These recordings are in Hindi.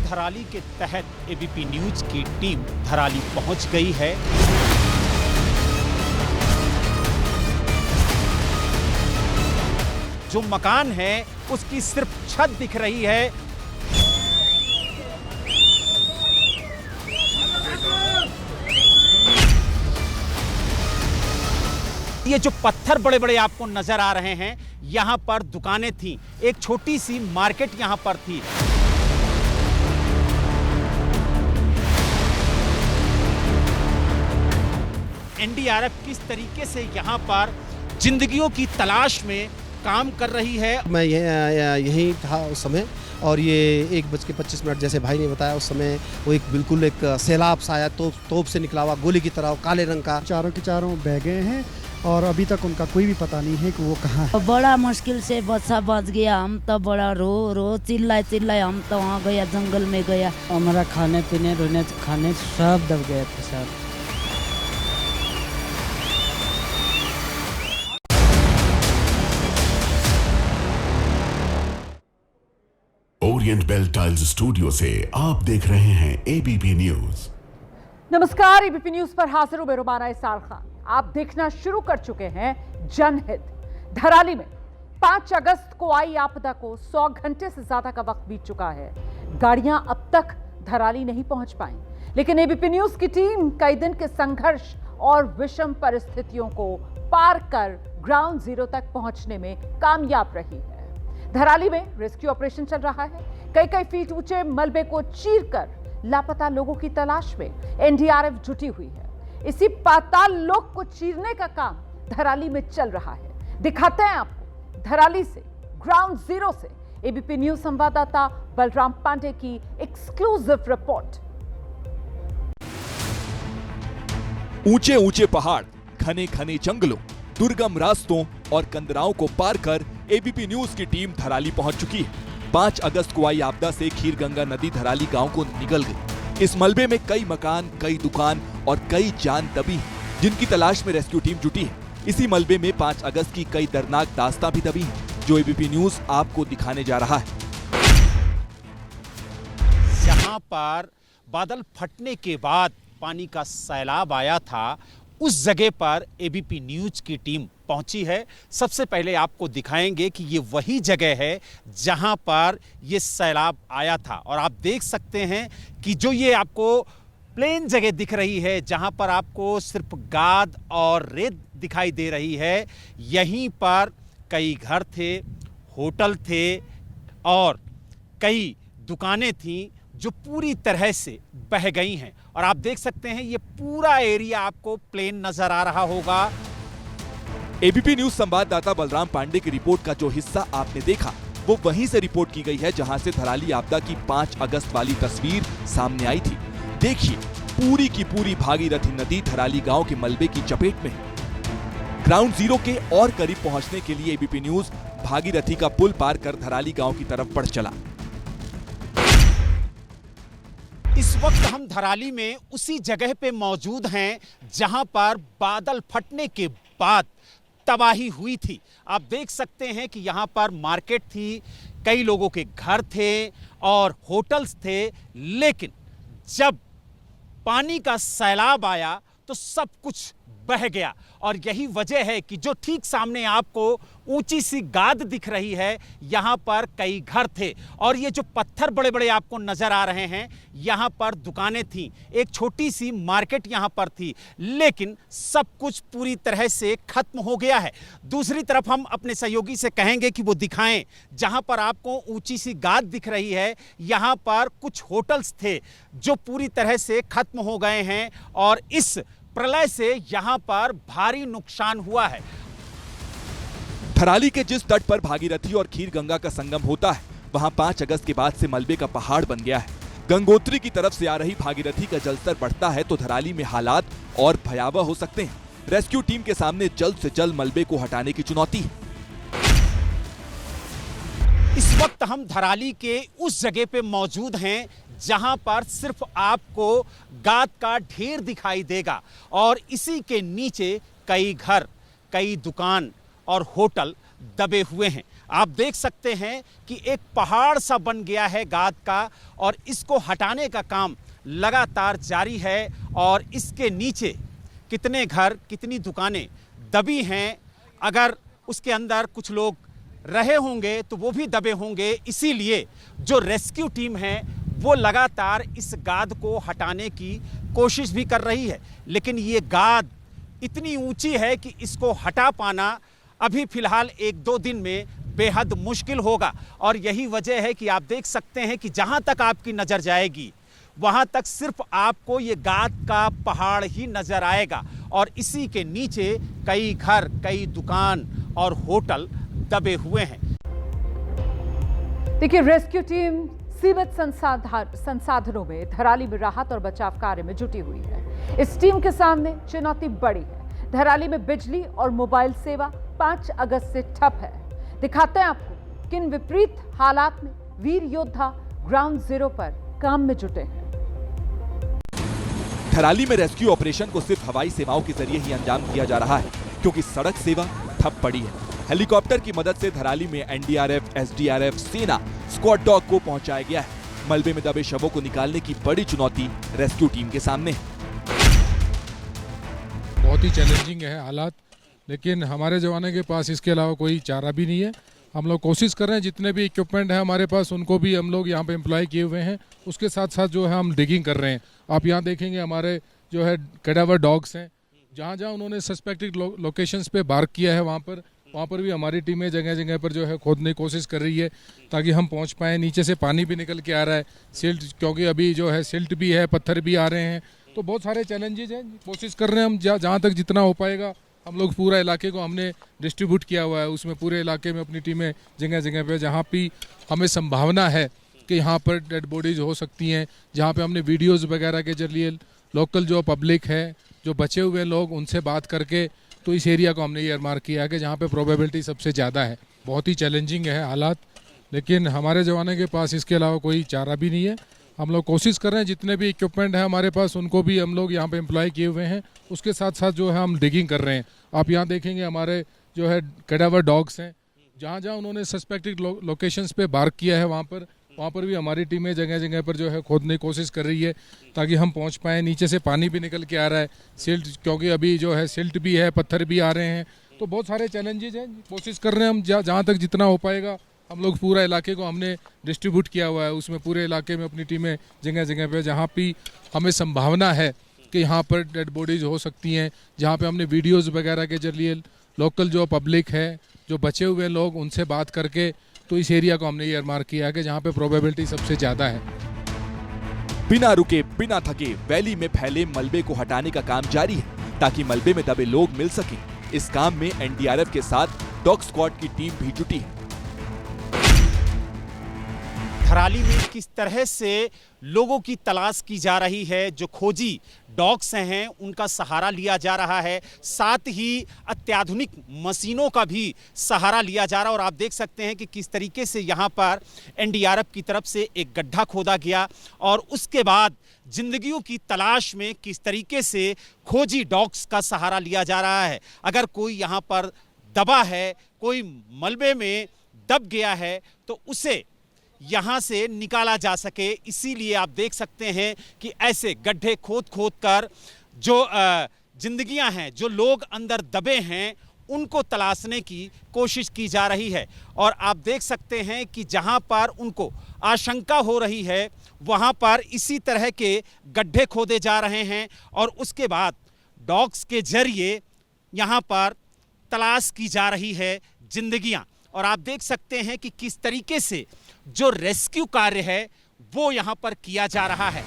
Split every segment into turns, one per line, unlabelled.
धराली के तहत एबीपी न्यूज की टीम धराली पहुंच गई है। जो मकान है उसकी सिर्फ छत दिख रही है। ये जो पत्थर बड़े बड़े आपको नजर आ रहे हैं, यहां पर दुकानें थी, एक छोटी सी मार्केट यहां पर थी। एनडीआरएफ किस तरीके से यहां पर जिंदगियों की तलाश में काम कर रही है।
मैं यहीं था उस समय, और ये 1:25 जैसे भाई ने बताया, उस समय वो बिल्कुल एक सैलाब सा आया, तोप से निकला हुआ गोली की तरह, काले रंग का।
चारों के चारों बह गए हैं और अभी तक उनका कोई भी पता नहीं है कि वो कहाँ है।
बड़ा मुश्किल से बच्चा बच गया। हम तो बड़ा रो चिल्लाए हम तो वहाँ गया, जंगल में गया।
हमारा खाने पीने रोने खाने सब दब गए थे sir.
Orient Bell Tiles studio से आप देख रहे हैं एबीपी न्यूज।
नमस्कार, एबीपी न्यूज पर हाजिर हूं बेरुमाना इसार खान। आप देखना शुरू कर चुके हैं जनहित। धराली में 5 अगस्त को आई आपदा को 100 घंटे से ज्यादा का वक्त बीत चुका है। गाड़ियां अब तक धराली नहीं पहुंच पाई, लेकिन एबीपी न्यूज की टीम कई दिन के संघर्ष और विषम परिस्थितियों को पार कर ग्राउंड जीरो तक पहुंचने में कामयाब रही है। धराली में रेस्क्यू ऑपरेशन चल रहा है। कई फीट ऊंचे मलबे को चीरकर लापता लोगों की तलाश में एनडीआरएफ जुटी हुई है। इसी पाताल लोक को चीरने का काम धराली में चल रहा है। दिखाते हैं आपको धराली से, ग्राउंड जीरो से एबीपी न्यूज संवाददाता बलराम पांडे की एक्सक्लूसिव रिपोर्ट।
ऊंचे ऊंचे पहाड़, घने घने जंगलों, दुर्गम रास्तों और कंदराओं को पार कर एबीपी न्यूज की टीम धराली पहुंच चुकी है। 5 अगस्त को आई आपदा से खीरगंगा नदी धराली गांव को निगल गई। इस मलबे में कई मकान, कई दुकान और कई जान दबी हैं, जिनकी तलाश में रेस्क्यू टीम जुटी है। इसी मलबे में 5 अगस्त की कई दर्दनाक दास्तां भी दबी हैं, जो एबीपी न्यूज आपको दिखाने जा रहा है।
जहां पर बादल फटने के बाद पानी का सैलाब आया था, उस जगह पर एबीपी न्यूज की टीम पहुंची है। सबसे पहले आपको दिखाएंगे कि ये वही जगह है जहां पर ये सैलाब आया था। और आप देख सकते हैं कि जो ये आपको प्लेन जगह दिख रही है, जहां पर आपको सिर्फ गाद और रेत दिखाई दे रही है, यहीं पर कई घर थे, होटल थे और कई दुकानें थीं जो पूरी तरह से बह गई हैं। और आप देख सकते हैं ये पूरा एरिया आपको प्लेन नजर आ रहा होगा।
एबीपी न्यूज संवाददाता बलराम पांडे की रिपोर्ट का जो हिस्सा आपने देखा, वो वहीं से रिपोर्ट की गई है जहां से धराली आपदा की 5 अगस्त वाली तस्वीर सामने आई थी। देखिए, पूरी की पूरी भागीरथी नदी धराली गांव के मलबे की चपेट में है। ग्राउंड जीरो के और करीब पहुंचने के लिए एबीपी न्यूज भागीरथी का पुल पार कर धराली गांव की तरफ बढ़ चला।
इस वक्त हम धराली में उसी जगह पे मौजूद हैं जहां पर बादल फटने के बाद तबाही हुई थी। आप देख सकते हैं कि यहां पर मार्केट थी, कई लोगों के घर थे और होटल्स थे, लेकिन जब पानी का सैलाब आया तो सब कुछ बह गया। और यही वजह है कि जो ठीक सामने आपको ऊंची सी गाद दिख रही है, यहां पर कई घर थे और ये जो पत्थर बड़े बड़े आपको नजर आ रहे हैं, यहां पर दुकानें थीं, एक छोटी सी मार्केट यहां पर थी, लेकिन सब कुछ पूरी तरह से खत्म हो गया है। दूसरी तरफ हम अपने सहयोगी से कहेंगे कि वो दिखाएं, जहां पर आपको ऊंची सी गाद दिख रही है, यहां पर कुछ होटल्स थे जो पूरी तरह से खत्म हो गए हैं और इस प्रलय से यहां पर भारी नुकसान हुआ है।
धराली के जिस तट पर भागीरथी और खीरगंगा का संगम होता है, वहां 5 अगस्त के बाद से मलबे का पहाड़ बन गया है। गंगोत्री की तरफ से आ रही भागीरथी का जलस्तर बढ़ता है तो धराली में हालात और भयावह हो सकते हैं। रेस्क्यू टीम के सामने जल्द से जल्द मलबे को हटाने की चुनौती है।
इस वक्त हम धराली के उस जगह पे मौजूद हैं जहां पर सिर्फ आपको गाद का ढेर दिखाई देगा और इसी के नीचे कई घर, कई दुकान और होटल दबे हुए हैं। आप देख सकते हैं कि एक पहाड़ सा बन गया है गाद का और इसको हटाने का काम लगातार जारी है और इसके नीचे कितने घर, कितनी दुकानें दबी हैं। अगर उसके अंदर कुछ लोग रहे होंगे तो वो भी दबे होंगे, इसीलिए जो रेस्क्यू टीम है वो लगातार इस गाद को हटाने की कोशिश भी कर रही है। लेकिन ये गाद इतनी ऊंची है कि इसको हटा पाना अभी फिलहाल 1-2 दिन में बेहद मुश्किल होगा और यही वजह है कि आप देख सकते हैं कि जहां तक आपकी नज़र जाएगी वहां तक सिर्फ आपको ये गाद का पहाड़ ही नजर आएगा और इसी के नीचे कई घर, कई दुकान और होटल दबे हुए हैं।
देखिए, रेस्क्यू टीम सीमित संसाधनों में धराली में राहत और बचाव कार्य में जुटी हुई है। इस टीम के सामने चुनौती बड़ी है। धराली में बिजली और मोबाइल सेवा 5 अगस्त से ठप है। दिखाते हैं आपको किन विपरीत हालात में वीर योद्धा ग्राउंड जीरो पर काम में जुटे हैं।
धराली में रेस्क्यू ऑपरेशन को सिर्फ हवाई सेवाओं के जरिए ही अंजाम दिया जा रहा है क्योंकि सड़क सेवा ठप पड़ी है। हेलीकॉप्टर की मदद से धराली में एनडीआरएफ, एसडीआरएफ, सेना, स्क्वाड डॉग को पहुंचाया गया है। मलबे में दबे शवों को निकालने की बड़ी चुनौती रेस्क्यू टीम के सामने है।
बहुत ही चैलेंजिंग है हालात, लेकिन हमारे जवानों के पास इसके अलावा कोई चारा भी नहीं है। हम लोग कोशिश कर रहे हैं, जितने भी इक्विपमेंट है हमारे पास उनको भी हम लोग यहाँ पे एम्प्लॉय किए हुए हैं। उसके साथ साथ जो है हम डिगिंग कर रहे हैं। आप यहाँ देखेंगे हमारे जो है कैडावर डॉग्स हैं, जहाँ जहाँ उन्होंने सस्पेक्टेड लोकेशंस पे बार्क किया है वहाँ पर भी हमारी टीमें जगह जगह पर जो है खोदने की कोशिश कर रही है ताकि हम पहुँच पाएँ। नीचे से पानी भी निकल के आ रहा है, सिल्ट, क्योंकि अभी जो है सिल्ट भी है, पत्थर भी आ रहे हैं, तो बहुत सारे चैलेंजेज हैं। कोशिश कर रहे हैं हम जहाँ तक जितना हो पाएगा। हम लोग पूरा इलाके को हमने डिस्ट्रीब्यूट किया हुआ है, उसमें पूरे इलाके में अपनी टीमें जगह जगह पे जहाँ भी हमें संभावना है कि यहाँ पर डेड बॉडीज हो सकती हैं, जहाँ पे हमने वीडियोस वगैरह के जरिए लोकल जो पब्लिक है, जो बचे हुए लोग, उनसे बात करके तो इस एरिया को हमने ये मार्क किया है कि जहाँ पे प्रोबेबिलिटी सबसे ज़्यादा है। बहुत ही चैलेंजिंग है हालात, लेकिन हमारे जवानों के पास इसके अलावा कोई चारा भी नहीं है। हम लोग कोशिश कर रहे हैं, जितने भी इक्विपमेंट है हमारे पास उनको भी हम लोग यहाँ पे एम्प्लॉय किए हुए हैं। उसके साथ साथ जो है हम डिगिंग कर रहे हैं। आप यहाँ देखेंगे हमारे जो है कैडावर डॉग्स हैं, जहाँ जहाँ उन्होंने सस्पेक्टेड लोकेशंस पे बार्क किया है वहाँ पर भी हमारी टीमें जगह जगह पर जो है खोदने की कोशिश कर रही है ताकि हम पहुँच पाएँ। नीचे से पानी भी निकल के आ रहा है, सिल्ट, क्योंकि अभी जो है सिल्ट भी है, पत्थर भी आ रहे हैं, तो बहुत सारे चैलेंजेज हैं। कोशिश कर रहे हैं हम जहाँ तक जितना हो पाएगा। हम लोग पूरा इलाके को हमने डिस्ट्रीब्यूट किया हुआ है, उसमें पूरे इलाके में अपनी टीमें जगह जगह पे जहाँ भी हमें संभावना है कि यहाँ पर डेड बॉडीज हो सकती हैं, जहाँ पे हमने वीडियोस वगैरह के जरिए लोकल जो पब्लिक है, जो बचे हुए लोग, उनसे बात करके तो इस एरिया को हमने ये मार्क किया कि जहाँ पे प्रोबेबिलिटी सबसे ज़्यादा है।
बिना रुके, बिना थके वैली में फैले मलबे को हटाने का काम जारी है ताकि मलबे में दबे लोग मिल सकें। इस काम में एनडीआरएफ के साथ डॉग स्क्वाड की टीम भी जुटी है।
धराली में किस तरह से लोगों की तलाश की जा रही है, जो खोजी डॉग्स हैं उनका सहारा लिया जा रहा है, साथ ही अत्याधुनिक मशीनों का भी सहारा लिया जा रहा है। और आप देख सकते हैं कि किस तरीके से यहाँ पर एनडीआरएफ की तरफ से एक गड्ढा खोदा गया और उसके बाद जिंदगियों की तलाश में किस तरीके से खोजी डॉग्स का सहारा लिया जा रहा है। अगर कोई यहाँ पर दबा है, कोई मलबे में दब गया है, तो उसे यहाँ से निकाला जा सके, इसीलिए आप देख सकते हैं कि ऐसे गड्ढे खोद खोद कर जो जिंदगियां हैं, जो लोग अंदर दबे हैं, उनको तलाशने की कोशिश की जा रही है। और आप देख सकते हैं कि जहां पर उनको आशंका हो रही है वहां पर इसी तरह के गड्ढे खोदे जा रहे हैं और उसके बाद डॉग्स के जरिए यहां पर तलाश की जा रही है जिंदगियां। और आप देख सकते हैं कि किस तरीके से जो रेस्क्यू कार्य है वो यहां पर किया जा रहा है।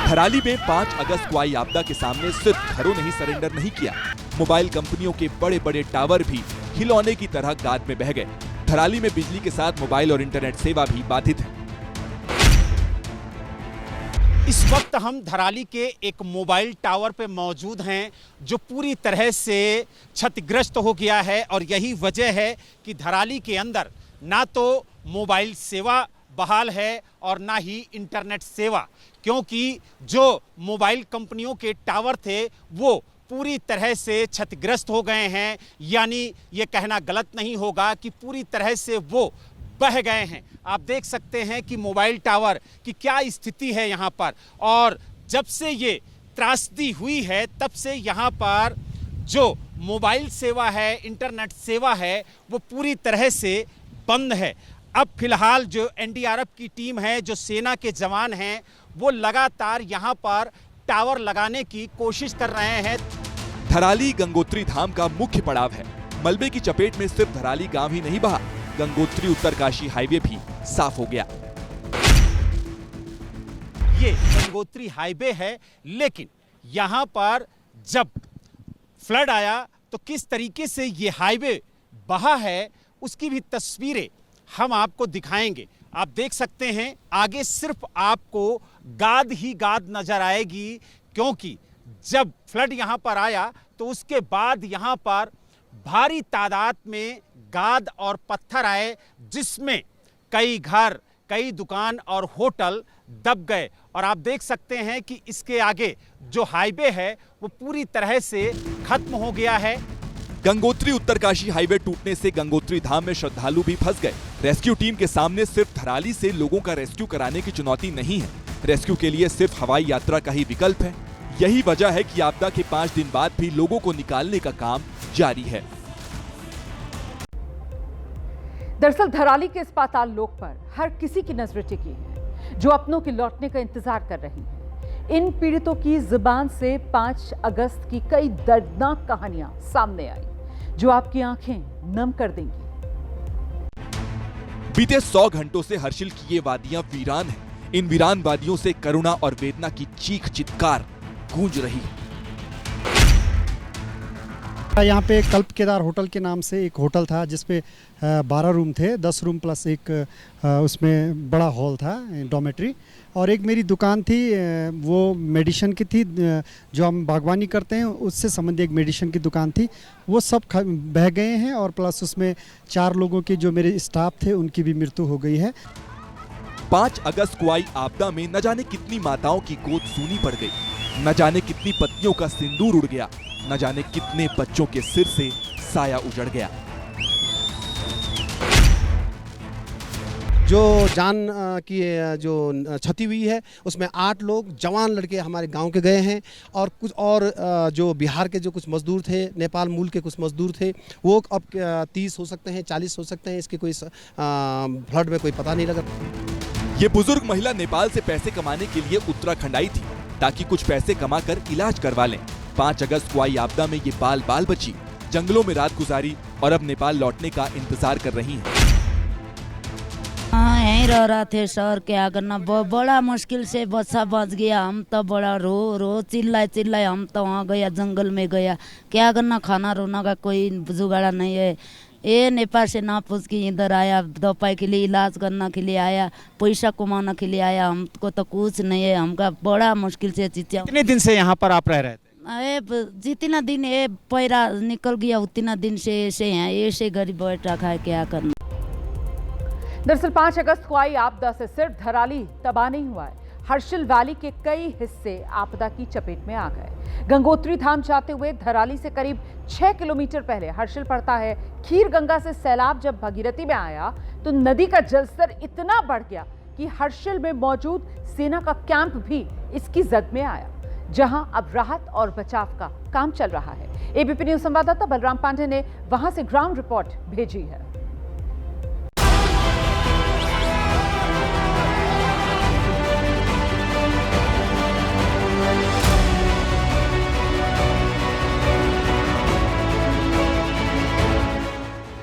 धराली में 5 अगस्त को आई आपदा के सामने सिर्फ घरों ने ही सरेंडर नहीं किया, मोबाइल कंपनियों के बड़े बड़े टावर भी खिलौने की तरह गाद में बह गए। धराली में बिजली के साथ मोबाइल और इंटरनेट सेवा भी बाधित है।
इस वक्त हम धराली के एक मोबाइल टावर पे मौजूद हैं जो पूरी तरह से क्षतिग्रस्त हो गया है और यही वजह है कि धराली के अंदर ना तो मोबाइल सेवा बहाल है और ना ही इंटरनेट सेवा, क्योंकि जो मोबाइल कंपनियों के टावर थे वो पूरी तरह से क्षतिग्रस्त हो गए हैं, यानी ये कहना गलत नहीं होगा कि पूरी तरह से वो बह गए हैं। आप देख सकते हैं कि मोबाइल टावर की क्या स्थिति है यहाँ पर, और जब से ये त्रासदी हुई है तब से यहाँ पर जो मोबाइल सेवा है, इंटरनेट सेवा है, वो पूरी तरह से बंद है। अब फिलहाल जो एनडीआरएफ की टीम है, जो सेना के जवान हैं, वो लगातार यहाँ पर टावर लगाने की कोशिश कर रहे हैं।
धराली गंगोत्री धाम का मुख्य पड़ाव है। मलबे की चपेट में सिर्फ धराली गांव ही नहीं बहा, गंगोत्री उत्तरकाशी हाईवे भी साफ हो गया।
ये गंगोत्री हाईवे है, लेकिन यहाँ पर जब फ्लड आया तो किस तरीके से ये हाईवे बहा है उसकी भी तस्वीरें हम आपको दिखाएंगे। आप देख सकते हैं आगे सिर्फ आपको गाद ही गाद नजर आएगी, क्योंकि जब फ्लड यहाँ पर आया तो उसके बाद यहाँ पर भारी तादाद में गाद और पत्थर आए, जिसमें कई घर, कई दुकान और होटल दब गए। और आप देख सकते हैं कि इसके आगे जो हाईवे है वो पूरी तरह से खत्म हो गया है।
गंगोत्री उत्तरकाशी हाईवे टूटने से गंगोत्री धाम में श्रद्धालु भी फंस गए। रेस्क्यू टीम के सामने सिर्फ धराली से लोगों का रेस्क्यू कराने की चुनौती नहीं है, रेस्क्यू के लिए सिर्फ हवाई यात्रा का ही विकल्प है। यही वजह है कि आपदा के 5 दिन बाद भी लोगों को निकालने का काम जारी है।
दरअसल धराली के इस पाताल लोक पर हर किसी की नजरें टिकी हैं, जो अपनों के लौटने का इंतजार कर रही हैं। इन पीड़ितों की जुबान से 5 अगस्त की कई दर्दनाक कहानियां सामने आई, जो आपकी आंखें नम कर देंगी।
बीते 100 घंटों से हर्षिल की ये वादियां वीरान हैं। इन वीरान वादियों से करुणा और वेदना की चीख चित्कार गूंज रही है।
यहाँ पे कल्प केदार होटल के नाम से एक होटल था, जिसपे 12 रूम थे, 10 रूम प्लस एक उसमें बड़ा हॉल था, डॉर्मेट्री। और एक मेरी दुकान थी, वो मेडिसिन की थी, जो हम बागवानी करते हैं उससे संबंधित एक मेडिसिन की दुकान थी। वो सब बह गए हैं, और प्लस उसमें 4 लोगों के जो मेरे स्टाफ थे उनकी भी मृत्यु हो गई है।
5 अगस्त को आई आपदा में न जाने कितनी माताओं की गोद सूनी पड़ गई, न जाने कितनी पत्नियों का सिंदूर उड़ गया, न जाने कितने बच्चों के सिर से साया उजड़ गया।
जो जान की जो क्षति हुई है उसमें 8 लोग जवान लड़के हमारे गांव के गए हैं, और कुछ और जो बिहार के जो कुछ मजदूर थे, नेपाल मूल के कुछ मजदूर थे, वो अब 30 हो सकते हैं, 40 हो सकते हैं। इसके कोई फ्लड में कोई पता नहीं लगा।
ये बुजुर्ग महिला नेपाल से पैसे कमाने के लिए उत्तराखंड आई थी, ताकि कुछ पैसे कमाकर इलाज करवा लें। 5 अगस्त को आई आपदा में ये बाल बची, जंगलों में रात गुजारी और अब नेपाल लौटने का इंतजार कर रही हैं।
हाँ, यहीं रह रहे थे सर, क्या करना, बड़ा मुश्किल से बच्चा बच गया। हम तो बड़ा रो चिल्लाए हम तो वहाँ गया, जंगल में गया, क्या करना, खाना रोना का कोई जुगाड़ा नहीं है। ये नेपाल से ना पूछ के इधर आया, दवाई के लिए, इलाज करने के लिए आया, पैसा कमाने के लिए आया। हमको तो कुछ नहीं है, हमका बड़ा मुश्किल से चीज़।
कितने दिन से यहाँ पर आप रह रहे थे?
जितना दिन ये पैरा निकल गया उतना दिन से ऐसे हैं, ऐसे गरीब बैठा खाए, क्या करना।
दरअसल 5 अगस्त को आई आपदा से सिर्फ धराली तबाह नहीं हुआ है, हर्षिल वैली के कई हिस्से आपदा की चपेट में आ गए। गंगोत्री धाम जाते हुए धराली से करीब 6 किलोमीटर पहले हर्षिल पड़ता है। खीर गंगा से सैलाब जब भगीरथी में आया तो नदी का जलस्तर इतना बढ़ गया कि हर्षिल में मौजूद सेना का कैंप भी इसकी जद में आया, जहां अब राहत और बचाव का काम चल रहा है। एबीपी न्यूज संवाददाता बलराम पांडे ने वहां से ग्राउंड रिपोर्ट भेजी है।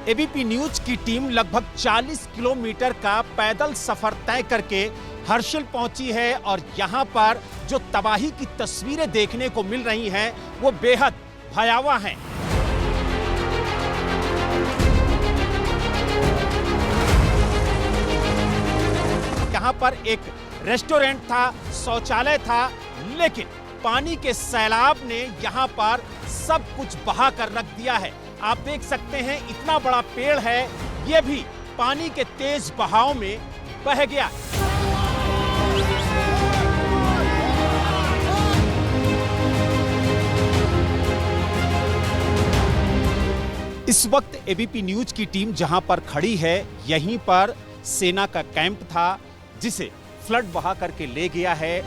एबीपी न्यूज की टीम लगभग 40 किलोमीटर का पैदल सफर तय करके हर्षिल पहुंची है, और यहां पर जो तबाही की तस्वीरें देखने को मिल रही हैं वो बेहद भयावह हैं। यहां पर एक रेस्टोरेंट था, शौचालय था, लेकिन पानी के सैलाब ने यहां पर सब कुछ बहा कर रख दिया है। आप देख सकते हैं इतना बड़ा पेड़ है, ये भी पानी के तेज बहाव में बह गया। इस वक्त एबीपी न्यूज की टीम जहां पर खड़ी है, यहीं पर सेना का कैंप था जिसे फ्लड बहा करके ले गया है।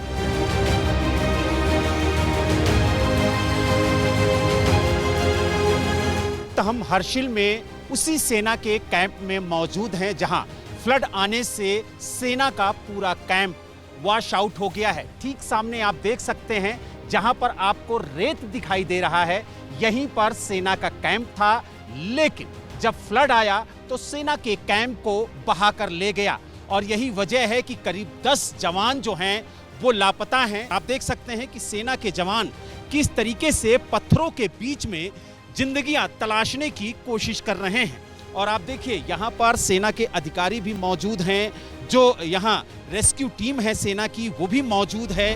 तो हम हर्षिल में उसी सेना के कैंप में मौजूद हैं जहां फ्लड आने से सेना का पूरा कैंप वॉश आउट हो गया है। ठीक सामने आप देख सकते हैं जहां पर आपको रेत दिखाई दे रहा है, यहीं पर सेना का कैंप था। लेकिन जब फ्लड आया तो सेना के कैंप को बहाकर ले गया और यही वजह है कि करीब 10 जवान जो हैं वो लापता हैं। आप देख सकते हैं कि सेना के जवान किस तरीके से पत्थरों के बीच में जिंदगियां तलाशने की कोशिश कर रहे हैं। और आप देखिए यहाँ पर सेना के अधिकारी भी मौजूद हैं, जो यहाँ रेस्क्यू टीम है सेना की वो भी मौजूद है।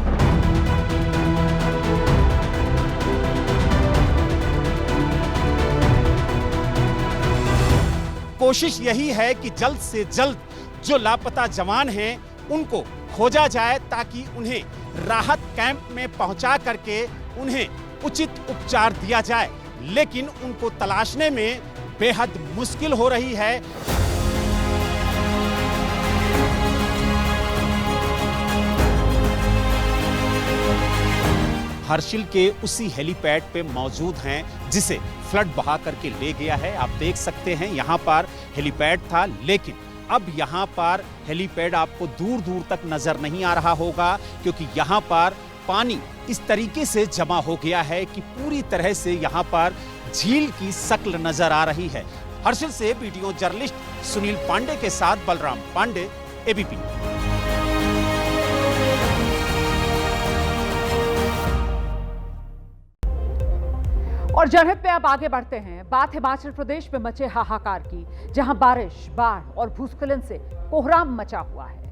कोशिश यही है कि जल्द से जल्द जो लापता जवान हैं उनको खोजा जाए ताकि उन्हें राहत कैंप में पहुंचा करके उन्हें उचित उपचार दिया जाए, लेकिन उनको तलाशने में बेहद मुश्किल हो रही है। हर्षिल के उसी हेलीपैड पे मौजूद हैं जिसे फ्लड बहा करके ले गया है। आप देख सकते हैं यहाँ पर हेलीपैड था, लेकिन अब यहाँ पर हेलीपैड आपको दूर दूर तक नजर नहीं आ रहा होगा क्योंकि यहाँ पर पानी इस तरीके से जमा हो गया है कि पूरी तरह से यहाँ पर झील की शक्ल नजर आ रही है। हर्षिल से वीडियो जर्नलिस्ट सुनील पांडे के साथ बलराम पांडे, एबीपी।
और जनहित में अब आगे बढ़ते हैं। बात हिमाचल प्रदेश में मचे हाहाकार की, जहां बारिश, बाढ़ और भूस्खलन से कोहराम मचा हुआ है।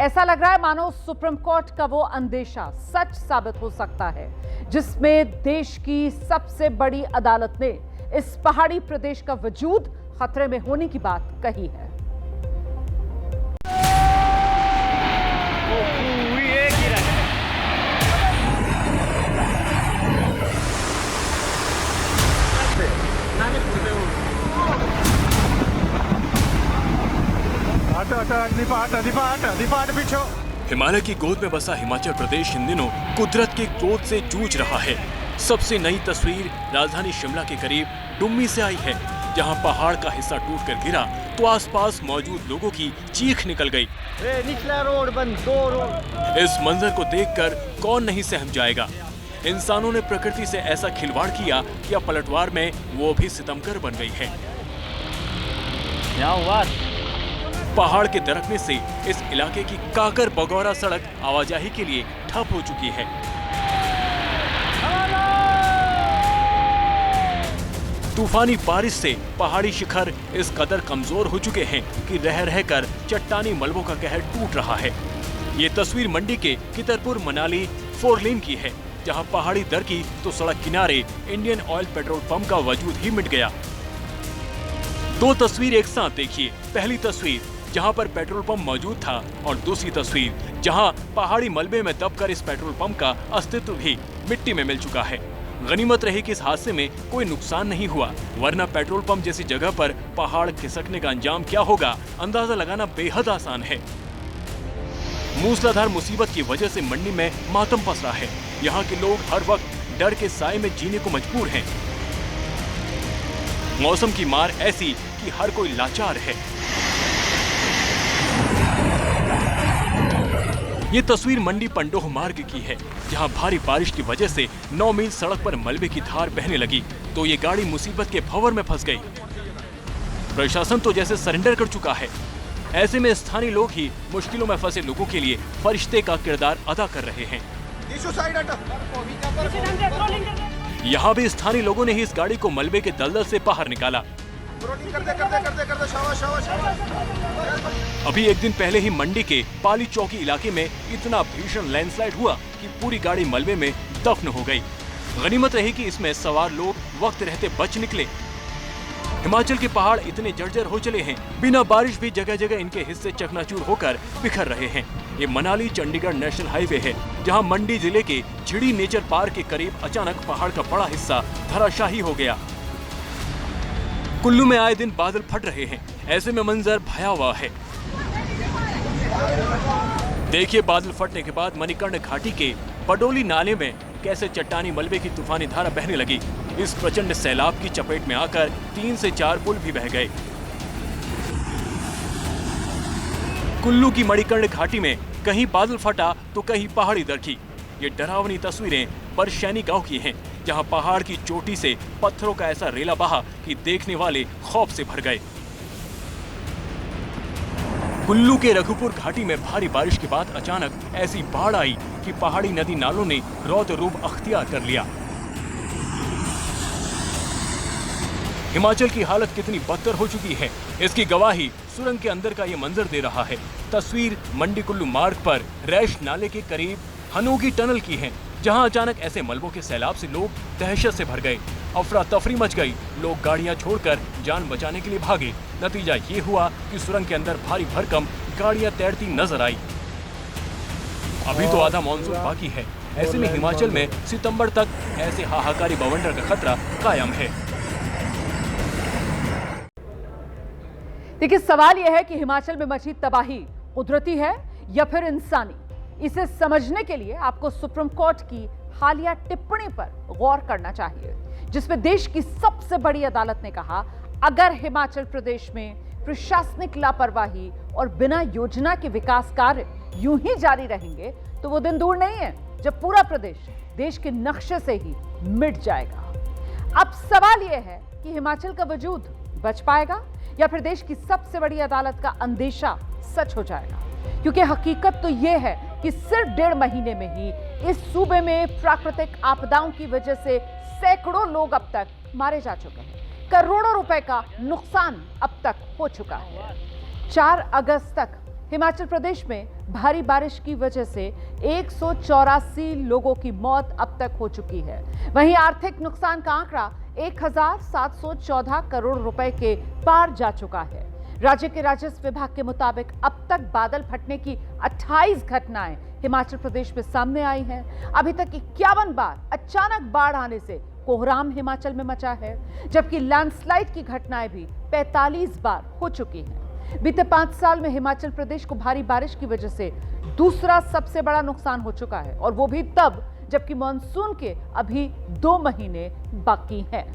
ऐसा लग रहा है मानो सुप्रीम कोर्ट का वो अंदेशा सच साबित हो सकता है जिसमें देश की सबसे बड़ी अदालत ने इस पहाड़ी प्रदेश का वजूद खतरे में होने की बात कही है।
हिमालय की गोद में बसा हिमाचल प्रदेश इन दिनों कुदरत के क्रोध से जूझ रहा है। सबसे नई तस्वीर राजधानी शिमला के करीब डुम्मी से आई है, जहां पहाड़ का हिस्सा टूटकर गिरा तो आसपास मौजूद लोगों की चीख निकल गई।
निचला रोड बंद, 2 रोड।
इस मंजर को देखकर कौन नहीं सहम जाएगा। इंसानों ने प्रकृति से ऐसा खिलवाड़ किया या पलटवार में वो भी सितमगर बन गई है। पहाड़ के दरकने से इस इलाके की काकर बगौरा सड़क आवाजाही के लिए ठप हो चुकी है। तूफानी बारिश से पहाड़ी शिखर इस कदर कमजोर हो चुके हैं कि रह रहकर चट्टानी मलबों का कहर टूट रहा है। ये तस्वीर मंडी के कितरपुर मनाली 4 लेन की है, जहां पहाड़ी दर की तो सड़क किनारे इंडियन ऑयल पेट्रोल पंप का वजूद ही मिट गया। 2 तस्वीर एक साथ देखिए। पहली तस्वीर जहां पर पेट्रोल पंप मौजूद था और दूसरी तस्वीर जहां पहाड़ी मलबे में दबकर इस पेट्रोल पंप का अस्तित्व भी मिट्टी में मिल चुका है। गनीमत रही कि इस हादसे में कोई नुकसान नहीं हुआ, वरना पेट्रोल पंप जैसी जगह पर पहाड़ खिसकने का अंजाम क्या होगा अंदाजा लगाना बेहद आसान है। मूसलाधार मुसीबत की वजह से मंडी में मातम पसरा है। यहाँ के लोग हर वक्त डर के साए में जीने को मजबूर हैं। मौसम की मार ऐसी कि हर कोई लाचार है। ये तस्वीर मंडी पंडोह मार्ग की है, जहां भारी बारिश की वजह से 9 मील सड़क पर मलबे की धार बहने लगी तो ये गाड़ी मुसीबत के भंवर में फंस गई। प्रशासन तो जैसे सरेंडर कर चुका है। ऐसे में स्थानीय लोग ही मुश्किलों में फंसे लोगों के लिए फरिश्ते का किरदार अदा कर रहे हैं। यहाँ भी स्थानीय लोगों ने ही इस गाड़ी को मलबे के दलदल से बाहर निकाला। अभी एक दिन पहले ही मंडी के पाली चौकी इलाके में इतना भीषण लैंडस्लाइड हुआ कि पूरी गाड़ी मलबे में दफन हो गई। गनीमत रही कि इसमें सवार लोग वक्त रहते बच निकले। हिमाचल के पहाड़ इतने जर्जर हो चले हैं, बिना बारिश भी जगह जगह इनके हिस्से चकनाचूर होकर बिखर रहे हैं। ये मनाली चंडीगढ़ नेशनल हाईवे है, जहां मंडी जिले के झिड़ी नेचर पार्क के करीब अचानक पहाड़ का बड़ा हिस्सा धराशाही हो गया। कुल्लू में आए दिन बादल फट रहे हैं, ऐसे में मंजर भयावह है। देखिए बादल फटने के बाद मणिकर्ण घाटी के बडोली नाले में कैसे चट्टानी मलबे की तूफानी धारा बहने लगी। इस प्रचंड सैलाब की चपेट में आकर 3 से 4 पुल भी बह गए। कुल्लू की मणिकर्ण घाटी में कहीं बादल फटा तो कहीं पहाड़ी दरकी। ये डरावनी तस्वीरें परशैनी गांव की हैं, जहां पहाड़ की चोटी से पत्थरों का ऐसा रेला बहा कि देखने वाले खौफ से भर गए। कुल्लू के रघुपुर घाटी में भारी बारिश के बाद अचानक ऐसी बाढ़ आई कि पहाड़ी नदी नालों ने रौद्र रूप अख्तियार कर लिया। हिमाचल की हालत कितनी बदतर हो चुकी है, इसकी गवाही सुरंग के अंदर का ये मंजर दे रहा है। तस्वीर मंडी कुल्लू मार्ग पर रैश नाले के करीब हनोगी टनल की है, जहां अचानक ऐसे मलबों के सैलाब से लोग दहशत से भर गए। अफरा तफरी मच गई, लोग गाड़ियां छोड़कर जान बचाने के लिए भागे। नतीजा ये हुआ कि सुरंग के अंदर भारी भरकम गाड़ियां तैरती नजर आई। अभी तो आधा मानसून बाकी है, ऐसे में हिमाचल में सितंबर तक ऐसे हाहाकारी बवंडर का खतरा कायम है।
देखिए सवाल यह है कि हिमाचल में मची तबाही कुदरती है या फिर इंसानी। इसे समझने के लिए आपको सुप्रीम कोर्ट की हालिया टिप्पणी पर गौर करना चाहिए, जिसमें देश की सबसे बड़ी अदालत ने कहा अगर हिमाचल प्रदेश में प्रशासनिक लापरवाही और बिना योजना के विकास कार्य यूं ही जारी रहेंगे तो वो दिन दूर नहीं है जब पूरा प्रदेश देश के नक्शे से ही मिट जाएगा। अब सवाल यह है कि हिमाचल का वजूद बच पाएगा या फिर देश की सबसे बड़ी अदालत का अंदेशा सच हो जाएगा, क्योंकि हकीकत तो यह है कि सिर्फ 1.5 महीने में ही इस सूबे में प्राकृतिक आपदाओं की वजह से सैकड़ों लोग अब तक मारे जा चुके हैं। करोड़ों रुपए का नुकसान अब तक हो चुका है। 4 अगस्त तक हिमाचल प्रदेश में भारी बारिश की वजह से 184 लोगों की मौत अब तक हो चुकी है। वहीं आर्थिक नुकसान का आंकड़ा 1714 करोड़ रुपए के पार जा चुका है। राज्य के राजस्व विभाग के मुताबिक अब तक बादल फटने की 28 घटनाएं हिमाचल प्रदेश में सामने आई हैं। अभी तक 51 बार अचानक बाढ़ आने से कोहराम हिमाचल में मचा है, जबकि लैंडस्लाइड की घटनाएं भी 45 बार हो चुकी हैं। बीते 5 साल में हिमाचल प्रदेश को भारी बारिश की वजह से दूसरा सबसे बड़ा नुकसान हो चुका है, और वो भी तब जबकि मानसून के अभी 2 महीने बाकी हैं।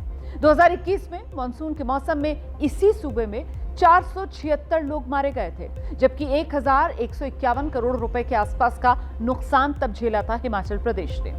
2021 में मानसून के मौसम में इसी सूबे में 476 लोग मारे गए थे, जबकि 1151 करोड़ रुपए के आसपास का नुकसान तब झेला था हिमाचल प्रदेश ने।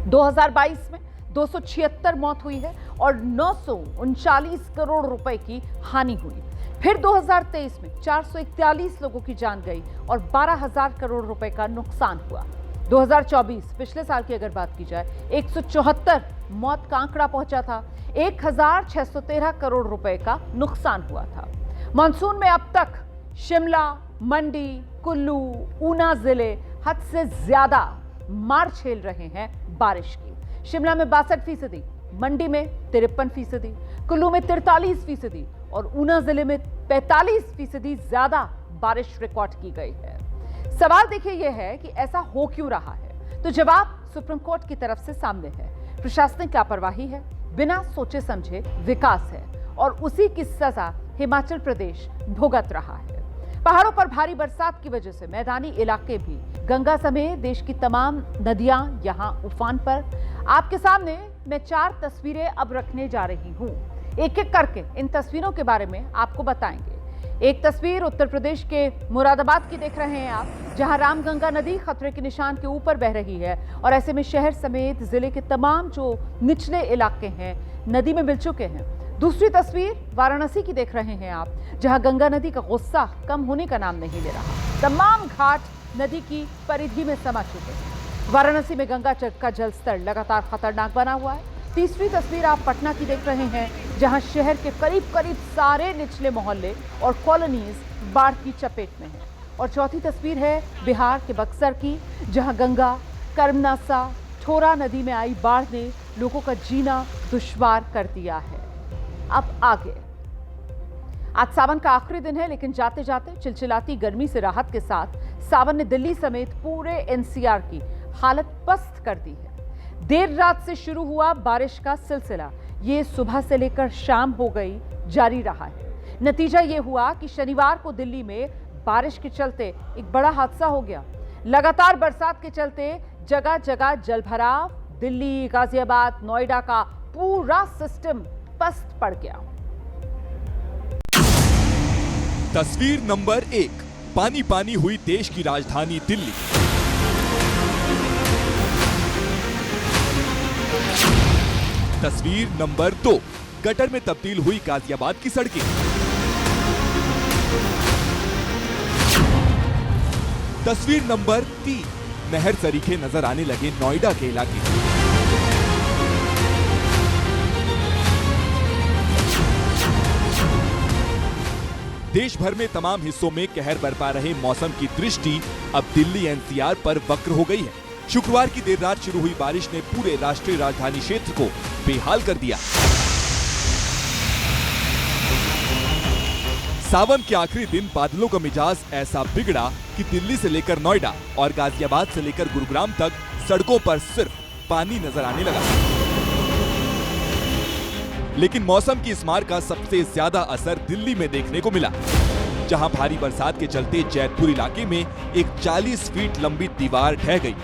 2022 में 276 मौत हुई है और 939 करोड़ रुपए की हानि हुई। फिर 2023 में 441 लोगों की जान गई और 12,000 करोड़ रुपए का नुकसान हुआ। 2024 पिछले साल की अगर बात की जाए 174 मौत का आंकड़ा पहुंचा था, 1,613 करोड़ रुपए का नुकसान हुआ था। मानसून में अब तक शिमला, मंडी, कुल्लू, ऊना जिले हद से ज्यादा मार झेल रहे हैं बारिश की। शिमला में 62%, मंडी में 53%, कुल्लू में 43% और ऊना जिले में 45% ज्यादा बारिश रिकॉर्ड की गई है। सवाल देखिए यह है कि ऐसा हो क्यों रहा है, तो जवाब सुप्रीम कोर्ट की तरफ से सामने है। प्रशासनिक लापरवाही है, बिना सोचे समझे विकास है, और उसी की सजा हिमाचल प्रदेश भुगत रहा है। पहाड़ों पर भारी बरसात की वजह से मैदानी इलाके भी, गंगा समेत देश की तमाम नदियां यहां उफान पर। आपके सामने मैं 4 तस्वीरें अब रखने जा रही हूं। एक एक करके इन तस्वीरों के बारे में आपको बताएंगे। एक तस्वीर उत्तर प्रदेश के मुरादाबाद की देख रहे हैं आप, जहां रामगंगा नदी खतरे के निशान के ऊपर बह रही है, और ऐसे में शहर समेत जिले के तमाम जो निचले इलाके हैं नदी में मिल चुके हैं। दूसरी तस्वीर वाराणसी की देख रहे हैं आप, जहां गंगा नदी का गुस्सा कम होने का नाम नहीं ले रहा। तमाम घाट नदी की परिधि में समा चुके हैं। वाराणसी में गंगा का जलस्तर लगातार खतरनाक बना हुआ है। तीसरी तस्वीर आप पटना की देख रहे हैं, जहां शहर के करीब करीब सारे निचले मोहल्ले और कॉलोनीज बाढ़ की चपेट में हैं। और चौथी तस्वीर है बिहार के बक्सर की, जहां गंगा, कर्मनासा, ठोरा नदी में आई बाढ़ ने लोगों का जीना दुश्वार कर दिया है। अब आगे, आज सावन का आखिरी दिन है, लेकिन जाते जाते चिलचिलाती गर्मी से राहत के साथ सावन ने दिल्ली समेत पूरे एनसीआर की हालत पस्त कर दी है। देर रात से शुरू हुआ बारिश का सिलसिला ये सुबह से लेकर शाम हो गई जारी रहा है। नतीजा ये हुआ कि शनिवार को दिल्ली में बारिश के चलते एक बड़ा हादसा हो गया। लगातार बरसात के चलते जगह जगह जलभराव, दिल्ली, गाजियाबाद, नोएडा का पूरा सिस्टम पस्त पड़ गया।
तस्वीर नंबर 1, पानी पानी हुई देश की राजधानी दिल्ली। तस्वीर नंबर 2, गटर में तब्दील हुई गाजियाबाद की सड़कें। तस्वीर नंबर 3, नहर सरीखे नजर आने लगे नोएडा के इलाके। देश भर में तमाम हिस्सों में कहर बरपा रहे मौसम की दृष्टि अब दिल्ली एनसीआर पर वक्र हो गई है। शुक्रवार की देर रात शुरू हुई बारिश ने पूरे राष्ट्रीय राजधानी क्षेत्र को बेहाल कर दिया। सावन के आखिरी दिन बादलों का मिजाज ऐसा बिगड़ा कि दिल्ली से लेकर नोएडा और गाजियाबाद से लेकर गुरुग्राम तक सड़कों पर सिर्फ पानी नजर आने लगा। लेकिन मौसम की इस मार का सबसे ज्यादा असर दिल्ली में देखने को मिला, जहां भारी बरसात के चलते जैतपुर इलाके में एक 40 फीट लंबी दीवार ढह गई।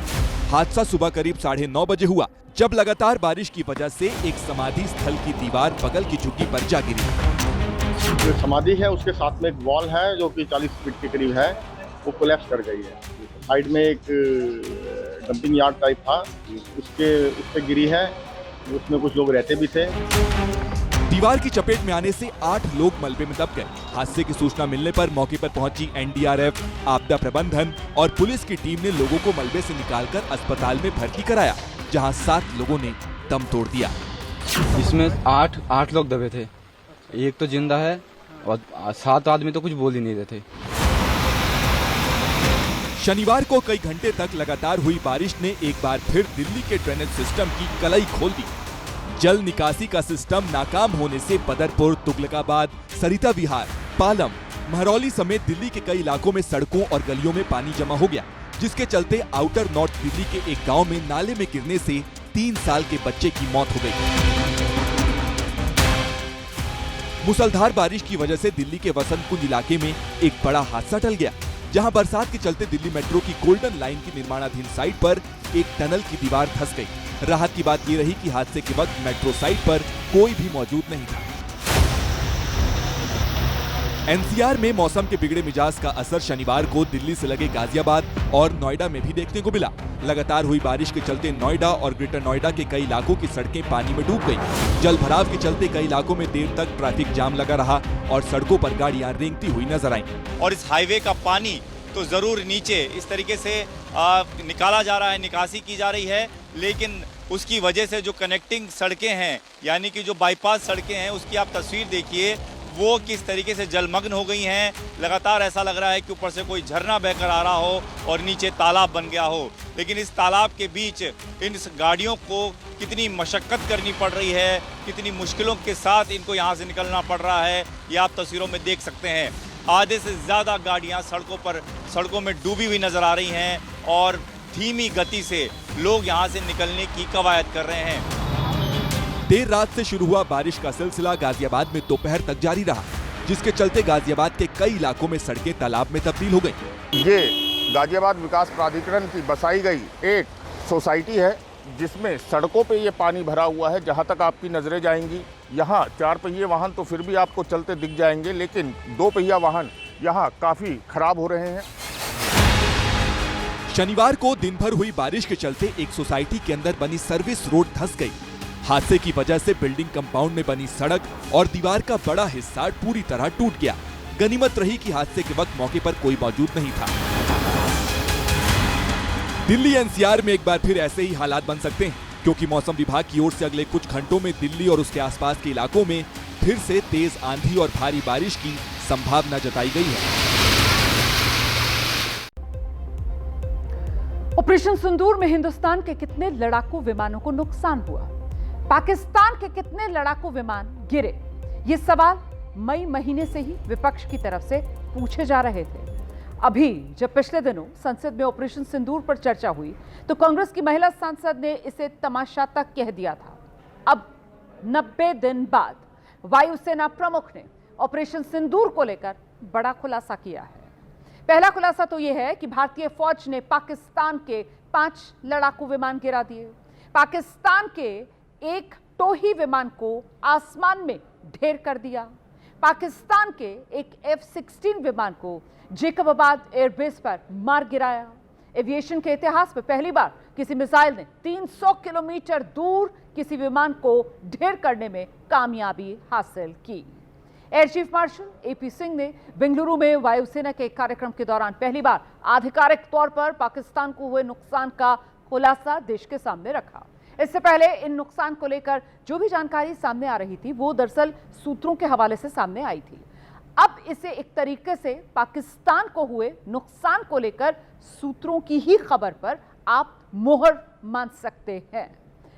हादसा सुबह करीब 9:30 बजे हुआ, जब लगातार बारिश की वजह से एक समाधि स्थल की दीवार बगल की झुग्गी पर जा गिरी।
जो समाधि है उसके साथ में एक वॉल है जो कि 40 फीट के करीब है, वो कोलैप्स कर गई है। साइड में एक डंपिंग यार्ड टाइप था, उस पे गिरी है, उसमें कुछ लोग रहते भी थे।
दीवार की चपेट में आने से 8 लोग मलबे में दब गए। हादसे की सूचना मिलने पर मौके पर पहुंची एनडीआरएफ, आपदा प्रबंधन और पुलिस की टीम ने लोगों को मलबे से निकालकर अस्पताल में भर्ती कराया, जहां 7 लोगों ने दम तोड़ दिया।
इसमें 8 लोग दबे थे, एक तो जिंदा है और 7 आदमी तो कुछ बोल ही नहीं रहे थे।
शनिवार को कई घंटे तक लगातार हुई बारिश ने एक बार फिर दिल्ली के ड्रेनेज सिस्टम की कलई खोल दी। जल निकासी का सिस्टम नाकाम होने से बदरपुर, तुगलकाबाद, सरिता विहार, पालम, महरौली समेत दिल्ली के कई इलाकों में सड़कों और गलियों में पानी जमा हो गया, जिसके चलते आउटर नॉर्थ दिल्ली के एक गांव में नाले में गिरने से 3 साल के बच्चे की मौत हो गई। मूसलाधार बारिश की वजह से दिल्ली के वसंत कुंज इलाके में एक बड़ा हादसा टल गया, जहां बरसात के चलते दिल्ली मेट्रो की गोल्डन लाइन की निर्माणाधीन साइट पर एक टनल की दीवार धंस गई। राहत की बात ये रही कि हादसे के वक्त मेट्रो साइट पर कोई भी मौजूद नहीं था। एनसीआर में मौसम के बिगड़े मिजाज का असर शनिवार को दिल्ली से लगे गाजियाबाद और नोएडा में भी देखने को मिला। लगातार हुई बारिश के चलते नोएडा और ग्रेटर नोएडा के कई इलाकों की सड़कें पानी में डूब गई। जल भराव के चलते कई इलाकों में देर तक ट्रैफिक जाम लगा रहा और सड़कों पर गाड़ियां रेंगती हुई नजर आईं।
और इस हाईवे का पानी तो जरूर नीचे इस तरीके से निकाला जा रहा है, निकासी की जा रही है, लेकिन उसकी वजह से जो कनेक्टिंग सड़कें हैं, यानी कि जो बाईपास सड़कें हैं, उसकी आप तस्वीर देखिए, वो किस तरीके से जलमग्न हो गई हैं। लगातार ऐसा लग रहा है कि ऊपर से कोई झरना बहकर आ रहा हो और नीचे तालाब बन गया हो। लेकिन इस तालाब के बीच इन गाड़ियों को कितनी मशक्कत करनी पड़ रही है, कितनी मुश्किलों के साथ इनको यहाँ से निकलना पड़ रहा है, ये आप तस्वीरों में देख सकते हैं। आधे से ज़्यादा गाड़ियाँ सड़कों में डूबी हुई नज़र आ रही हैं और धीमी गति से लोग यहाँ से निकलने की कवायद कर रहे हैं।
देर रात से शुरू हुआ बारिश का सिलसिला गाजियाबाद में दोपहर तक जारी रहा, जिसके चलते गाजियाबाद के कई इलाकों में सड़कें तालाब में तब्दील हो गईं।
ये गाजियाबाद विकास प्राधिकरण की बसाई गई एक सोसाइटी है, जिसमें सड़कों पे ये पानी भरा हुआ है। जहाँ तक आपकी नजरें जाएंगी, यहाँ 4 पहिए वाहन तो फिर भी आपको चलते दिख जाएंगे, लेकिन 2 पहिया वाहन यहाँ काफी खराब हो रहे हैं।
शनिवार को दिन भर हुई बारिश के चलते एक सोसाइटी के अंदर बनी सर्विस रोड धंस गई। हादसे की वजह से बिल्डिंग कंपाउंड में बनी सड़क और दीवार का बड़ा हिस्सा पूरी तरह टूट गया। गनीमत रही कि हादसे के वक्त मौके पर कोई मौजूद नहीं था। दिल्ली एनसीआर में एक बार फिर ऐसे ही हालात बन सकते हैं, क्योंकि मौसम विभाग की ओर से अगले कुछ घंटों में दिल्ली और उसके आसपास के इलाकों में फिर से तेज आंधी और भारी बारिश की संभावना जताई गई है।
ऑपरेशन सिंदूर में हिंदुस्तान के कितने लड़ाकू विमानों को नुकसान हुआ? पाकिस्तान के कितने लड़ाकू विमान गिरे? ये सवाल मई महीने से ही विपक्ष की तरफ से पूछे जा रहे थे। अभी जब पिछले दिनों संसद में ऑपरेशन सिंदूर पर चर्चा हुई तो कांग्रेस की महिला सांसद ने इसे तमाशा तक कह दिया था। अब 90 दिन बाद वायुसेना प्रमुख ने ऑपरेशन सिंदूर को लेकर बड़ा खुलासा किया है। पहला खुलासा तो यह है कि भारतीय फौज ने पाकिस्तान के 5 लड़ाकू विमान गिरा दिए। पाकिस्तान के एक टोही विमान को आसमान में ढेर कर दिया। पाकिस्तान के एक F-16 विमान को जेकबाबाद एयरबेस पर मार गिराया। एविएशन के इतिहास में पहली बार किसी मिसाइल ने 300 किलोमीटर दूर किसी विमान को ढेर करने में कामयाबी हासिल की। Air chief marshal AP Singh ने बेंगलुरु में वायुसेना के एक कार्यक्रम के दौरान पहली बार आधिकारिक तौर पर पाकिस्तान को हुए नुकसान का खुलासा देश के सामने रखा। इससे पहले इन नुकसान को लेकर जो भी जानकारी सामने आ रही थी वो दरअसल सूत्रों के हवाले से सामने आई थी। अब इसे एक तरीके से पाकिस्तान को हुए नुकसान को लेकर सूत्रों की ही खबर पर आप मोहर मान सकते हैं।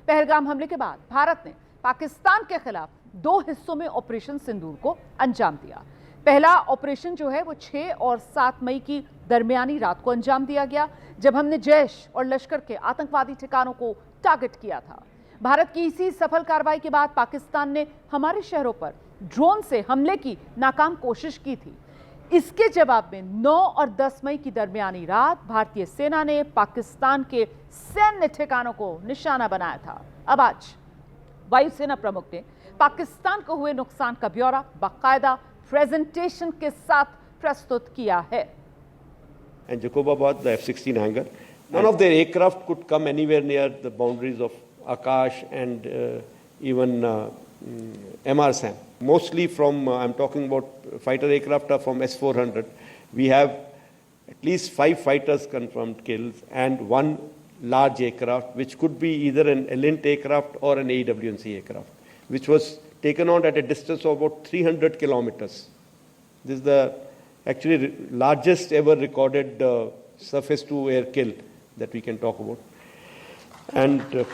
पहलगाम हमले के बाद भारत ने पाकिस्तान के खिलाफ 2 हिस्सों में ऑपरेशन सिंदूर को अंजाम दिया। पहला ऑपरेशन जो है वो 6 और 7 मई की दरमियानी रात को अंजाम दिया गया, जब हमने जैश और लश्कर के आतंकवादी ठिकानों को टारगेट किया था। भारत की इसी सफल कार्रवाई के बाद पाकिस्तान ने हमारे शहरों पर ड्रोन से हमले की नाकाम कोशिश की थी। इसके जवाब में 9 और 10 मई की दरमियानी रात भारतीय सेना ने पाकिस्तान के सैन्य ठिकानों को निशाना बनाया था। अब आज वायुसेना प्रमुख ने पाकिस्तान को हुए नुकसान का ब्यौरा बाकायदा प्रेजेंटेशन के साथ प्रस्तुत किया है।
And Jacobabad, the F-16 hangar, none of their aircraft could come anywhere near the boundaries of Akash and even MRSAM. Mostly from, I'm talking about fighter aircraft are from S-400. We have at least 5 fighters confirmed kills and 1 large aircraft, which could be either an Elint aircraft or an AWNC aircraft, which was taken on at a distance of about 300 kilometers. This is the actually largest ever recorded surface to air kill that we can talk about. And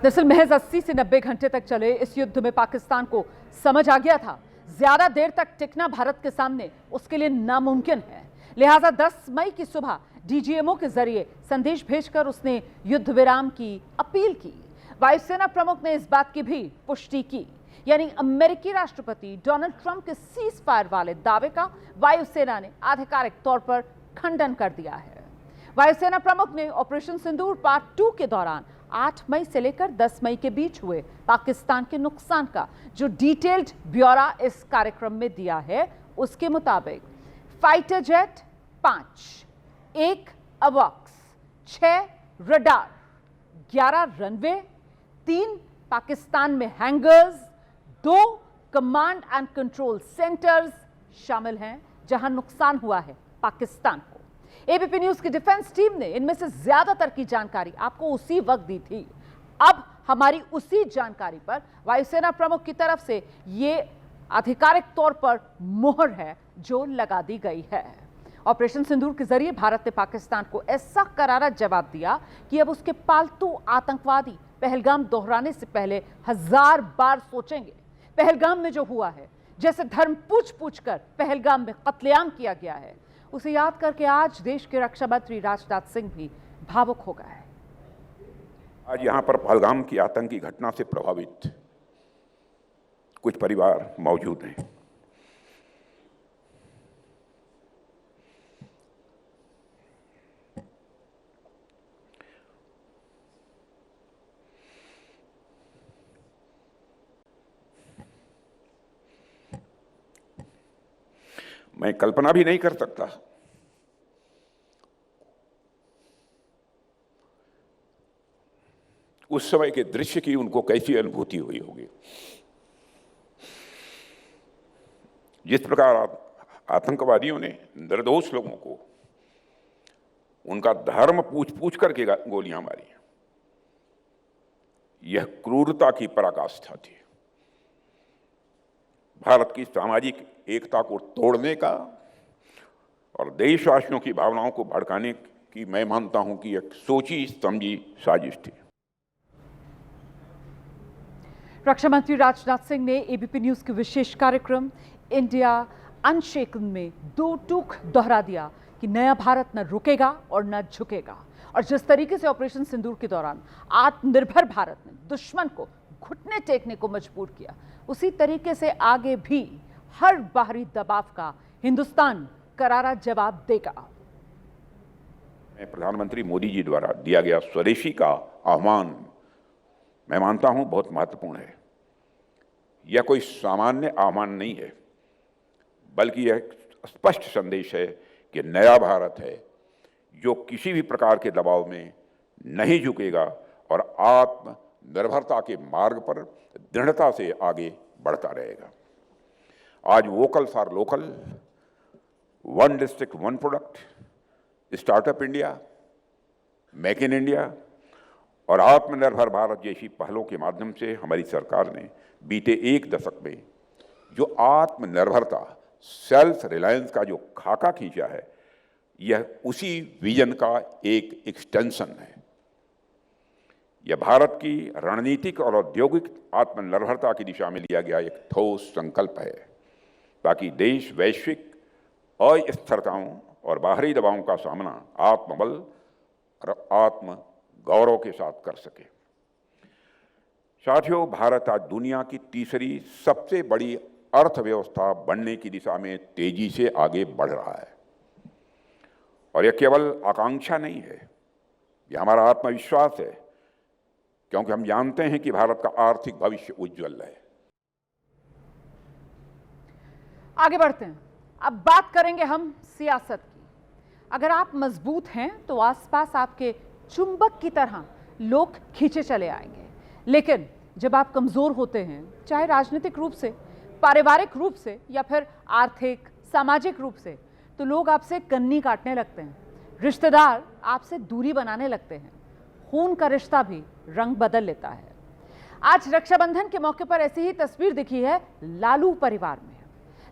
दरअसल महज 80 से 90 घंटे तक चले इस युद्ध में पाकिस्तान को समझ आ गया था ज्यादा देर तक टिकना भारत के सामने उसके लिए नामुमकिन है। लिहाजा 10 मई की सुबह डीजीएमओ के जरिए संदेश भेजकर उसने युद्ध विराम की अपील की। वायुसेना प्रमुख ने इस बात की भी पुष्टि की, यानी अमेरिकी राष्ट्रपति डोनाल्ड ट्रंप के सीज फायर वाले दावे का वायुसेना ने आधिकारिक तौर पर खंडन कर दिया है। वायुसेना प्रमुख ने ऑपरेशन सिंदूर पार्ट 2 के दौरान 8 मई से लेकर 10 मई के बीच हुए पाकिस्तान के नुकसान का जो डिटेल्ड ब्यौरा इस कार्यक्रम में दिया है, उसके मुताबिक फाइटर जेट 5, 1 अवॉक्स, 6 रडार, 11 रनवे, 3 पाकिस्तान में hangars, 2 command and control centres शामिल हैं जहां नुकसान हुआ है पाकिस्तान को। एबीपी न्यूज की डिफेंस टीम ने इनमें से ज्यादातर की जानकारी आपको उसी वक्त दी थी। अब हमारी उसी जानकारी पर वायुसेना प्रमुख की तरफ से ये आधिकारिक तौर पर मोहर है जो लगा दी गई है। ऑपरेशन सिंदूर के जरिए भारत ने पाकिस्तान को ऐसा करारा जवाब दिया कि अब उसके पालतू आतंकवादी पहलगाम दोहराने से पहले 1000 बार सोचेंगे। पहलगाम में जो हुआ है, जैसे धर्म पूछ पूछ कर पहलगाम में कत्लेआम किया गया है, उसे याद करके आज देश के रक्षा मंत्री राजनाथ सिंह भी भावुक हो गए।
आज यहां पर पहलगाम की आतंकी घटना से प्रभावित कुछ परिवार मौजूद हैं। मैं कल्पना भी नहीं कर सकता उस समय के दृश्य की उनको कैसी अनुभूति हुई होगी। जिस प्रकार आतंकवादियों ने निर्दोष लोगों को उनका धर्म पूछ पूछ करके गोलियां मारी, यह क्रूरता की पराकाष्ठा थी। भारत की सामाजिक एकता को तोड़ने का और देशवासियों की भावनाओं को भड़काने की मैं मानता हूं कि एक सोची समझी साजिश थी।
रक्षा मंत्री राजनाथ सिंह ने एबीपी न्यूज के विशेष कार्यक्रम इंडिया अनशेकन में 2 टूक दोहरा दिया कि नया भारत न रुकेगा और न झुकेगा। और जिस तरीके से ऑपरेशन सिंदूर के दौरान आत्मनिर्भर भारत ने दुश्मन को घुटने टेकने को मजबूर किया, उसी तरीके से आगे भी हर बाहरी दबाव का हिंदुस्तान करारा जवाब देगा।
प्रधानमंत्री मोदी जी द्वारा दिया गया स्वदेशी का आह्वान मैं मानता हूं बहुत महत्वपूर्ण है। यह कोई सामान्य आह्वान नहीं है, बल्कि यह स्पष्ट संदेश है कि नया भारत है जो किसी भी प्रकार के दबाव में नहीं झुकेगा और आत्मनिर्भरता के मार्ग पर दृढ़ता से आगे बढ़ता रहेगा। आज vocal for local, one district one product, startup India, make in India और आत्मनिर्भर भारत जैसी पहलों के माध्यम से हमारी सरकार ने बीते एक दशक में जो आत्मनिर्भरता, सेल्फ रिलायंस का जो खाका खींचा है, यह उसी विजन का एक एक्सटेंशन है। यह भारत की रणनीतिक और औद्योगिक आत्मनिर्भरता की दिशा में लिया गया एक ठोस संकल्प है, ताकि देश वैश्विक अस्थिरताओं और बाहरी दबावों का सामना आत्मबल और आत्म गौरव के साथ कर सके। साथियों, भारत आज दुनिया की तीसरी सबसे बड़ी अर्थव्यवस्था बनने की दिशा में तेजी से आगे बढ़ रहा है और यह केवल आकांक्षा नहीं है, यह हमारा आत्मविश्वास है, क्योंकि हम जानते हैं कि भारत का आर्थिक भविष्य उज्जवल है।
आगे बढ़ते हैं, अब बात करेंगे हम सियासत की। अगर आप मजबूत हैं तो आसपास आपके चुंबक की तरह लोग खींचे चले आएंगे, लेकिन जब आप कमजोर होते हैं, चाहे राजनीतिक रूप से, पारिवारिक रूप से या फिर आर्थिक सामाजिक रूप से, तो लोग आपसे कन्नी काटने लगते हैं, रिश्तेदार आपसे दूरी बनाने लगते हैं, खून का रिश्ता भी रंग बदल लेता है। आज रक्षाबंधन के मौके पर ऐसी ही तस्वीर दिखी है लालू परिवार में।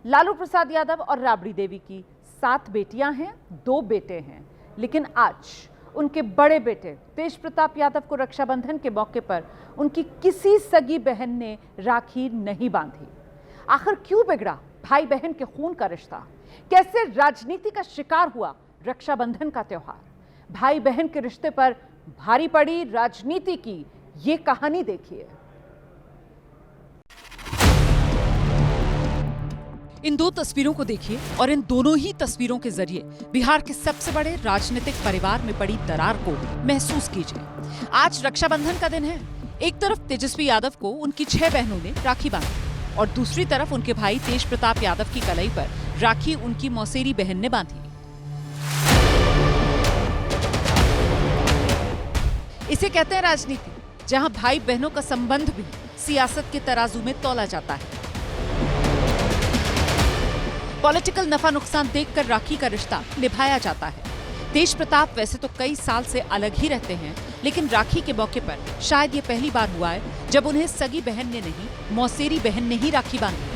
लालू प्रसाद यादव और राबड़ी देवी की 7 बेटियां हैं, 2 बेटे हैं, लेकिन आज उनके बड़े बेटे तेज प्रताप यादव को रक्षाबंधन के मौके पर उनकी किसी सगी बहन ने राखी नहीं बांधी। आखिर क्यों बिगड़ा भाई बहन के खून का रिश्ता? कैसे राजनीति का शिकार हुआ रक्षाबंधन का त्योहार? भाई बहन के रिश्ते पर भारी पड़ी राजनीति की ये कहानी देखिए।
इन 2 तस्वीरों को देखिए और इन दोनों ही तस्वीरों के जरिए बिहार के सबसे बड़े राजनीतिक परिवार में पड़ी दरार को महसूस कीजिए। आज रक्षाबंधन का दिन है। एक तरफ तेजस्वी यादव को उनकी 6 बहनों ने राखी बांधी और दूसरी तरफ उनके भाई तेज प्रताप यादव की कलाई पर राखी उनकी मौसेरी बहन ने बांधी। इसे कहते हैं राजनीति, जहां भाई बहनों का संबंध भी सियासत के तराजू में तौला जाता है। पॉलिटिकल नफा नुकसान देखकर राखी का रिश्ता निभाया जाता है। तेज प्रताप वैसे तो कई साल से अलग ही रहते हैं, लेकिन राखी के मौके पर शायद ये पहली बार हुआ है जब उन्हें सगी बहन ने नहीं, मौसेरी बहन ने ही राखी बांधी।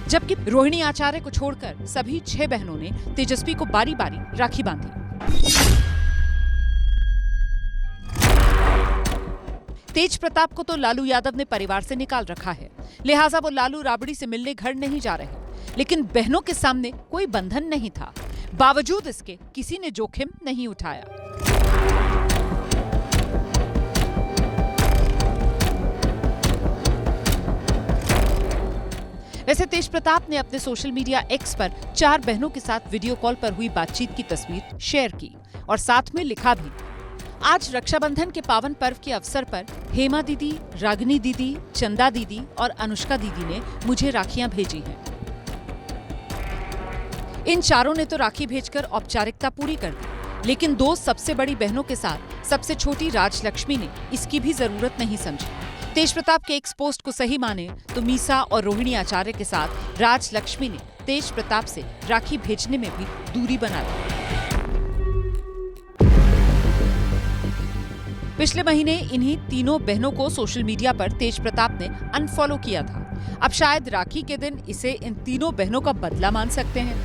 जबकि रोहिणी आचार्य को छोड़कर सभी 6 बहनों ने तेजस्वी को बारी बारी राखी बांधी। तेज प्रताप को तो लालू यादव ने परिवार से निकाल रखा है, लिहाजा वो लालू राबड़ी से मिलने घर नहीं जा रहे, लेकिन बहनों के सामने कोई बंधन नहीं था। बावजूद इसके किसी ने जोखिम नहीं उठाया। वैसे तेज प्रताप ने अपने सोशल मीडिया एक्स पर 4 बहनों के साथ वीडियो कॉल पर हुई बातचीत की तस्वीर शेयर की और साथ में लिखा भी, आज रक्षाबंधन के पावन पर्व के अवसर पर हेमा दीदी, रागिनी दीदी, चंदा दीदी और अनुष्का दीदी ने मुझे राखियां भेजी हैं। इन चारों ने तो राखी भेजकर औपचारिकता पूरी कर दी, लेकिन 2 सबसे बड़ी बहनों के साथ सबसे छोटी राजलक्ष्मी ने इसकी भी जरूरत नहीं समझी। तेज प्रताप के एक्स पोस्ट को सही माने तो मीसा और रोहिणी आचार्य के साथ राजलक्ष्मी ने तेज प्रताप से राखी भेजने में भी दूरी बना ली। पिछले महीने इन्हीं तीनों बहनों को सोशल मीडिया पर तेज प्रताप ने अनफॉलो किया था। अब शायद राखी के दिन इसे इन तीनों बहनों का बदला मान सकते हैं।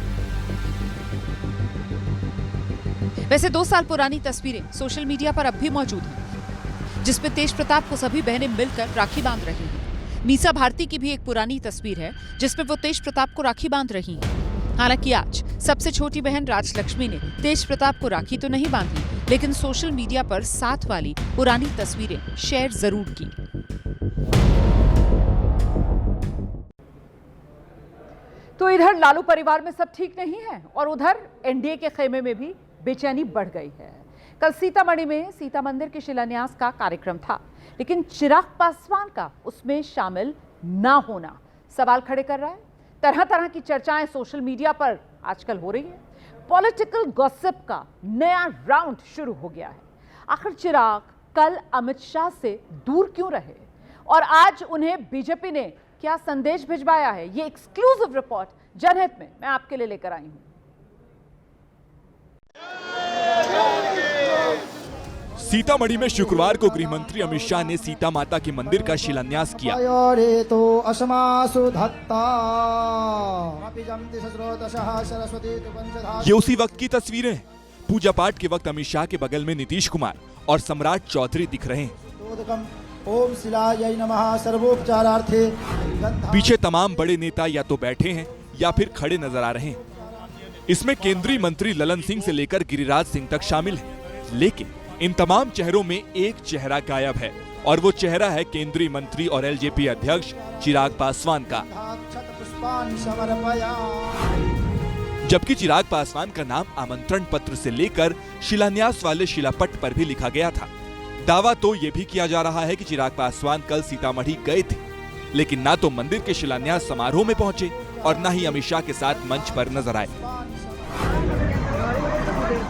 वैसे 2 साल पुरानी तस्वीरें सोशल मीडिया पर अब भी मौजूद हैं, जिसमें तेज प्रताप को सभी बहनें मिलकर राखी बांध रही हैं। मीसा भारती की भी एक पुरानी तस्वीर है जिसमें वो तेज प्रताप को राखी बांध रही हैं। हालांकि आज सबसे छोटी बहन राजलक्ष्मी ने तेज प्रताप को राखी तो नहीं बांधी, लेकिन सोशल मीडिया पर साथ वाली पुरानी तस्वीरें शेयर जरूर की।
तो इधर लालू परिवार में सब ठीक नहीं है और उधर एनडीए के खेमे में भी बेचैनी बढ़ गई है। कल सीतामढ़ी में सीता मंदिर के शिलान्यास का कार्यक्रम था, लेकिन चिराग पासवान का उसमें शामिल ना होना सवाल खड़े कर रहा है। तरह तरह की चर्चाएं सोशल मीडिया पर आजकल हो रही है। पॉलिटिकल गॉसिप का नया राउंड शुरू हो गया है। आखिर चिराग कल अमित शाह से दूर क्यों रहे और आज उन्हें बीजेपी ने क्या संदेश भिजवाया है, ये एक्सक्लूसिव रिपोर्ट जनहित में मैं आपके लिए लेकर आई हूं।
सीतामढ़ी में शुक्रवार को गृह मंत्री अमित शाह ने सीता माता के मंदिर का शिलान्यास किया। ये उसी वक्त की तस्वीरें हैं। पूजा पाठ के वक्त अमित शाह के बगल में नीतीश कुमार और सम्राट चौधरी दिख रहे हैं।
ओम शिलाय नमः सर्वोपचारार्थे।
पीछे तमाम बड़े नेता या तो बैठे हैं या फिर खड़े नजर आ रहे हैं। इसमें केंद्रीय मंत्री ललन सिंह से लेकर गिरिराज सिंह तक शामिल हैं। लेकिन इन तमाम चेहरों में एक चेहरा गायब है और वो चेहरा है केंद्रीय मंत्री और एलजेपी अध्यक्ष चिराग पासवान का। जबकि चिराग पासवान का नाम आमंत्रण पत्र से लेकर शिलान्यास वाले शिलापट पर भी लिखा गया था। दावा तो ये भी किया जा रहा है कि चिराग पासवान कल सीतामढ़ी गए थे, लेकिन ना तो मंदिर के शिलान्यास समारोह में पहुंचे और न ही अमित शाह के साथ मंच पर नजर आए।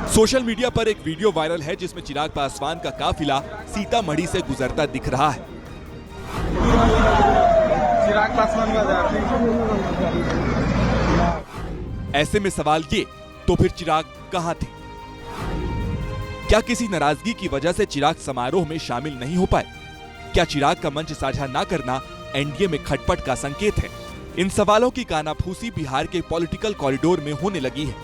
सोशल मीडिया पर एक वीडियो वायरल है जिसमें चिराग पासवान का काफिला सीतामढ़ी से गुजरता दिख रहा है।
चिराग पासवान
ऐसे में सवाल ये, तो फिर चिराग कहां थे? क्या किसी नाराजगी की वजह से चिराग समारोह में शामिल नहीं हो पाए? क्या चिराग का मंच साझा न करना एनडीए में खटपट का संकेत है? इन सवालों की कानाफूसी बिहार के पॉलिटिकल कॉरिडोर में होने लगी है।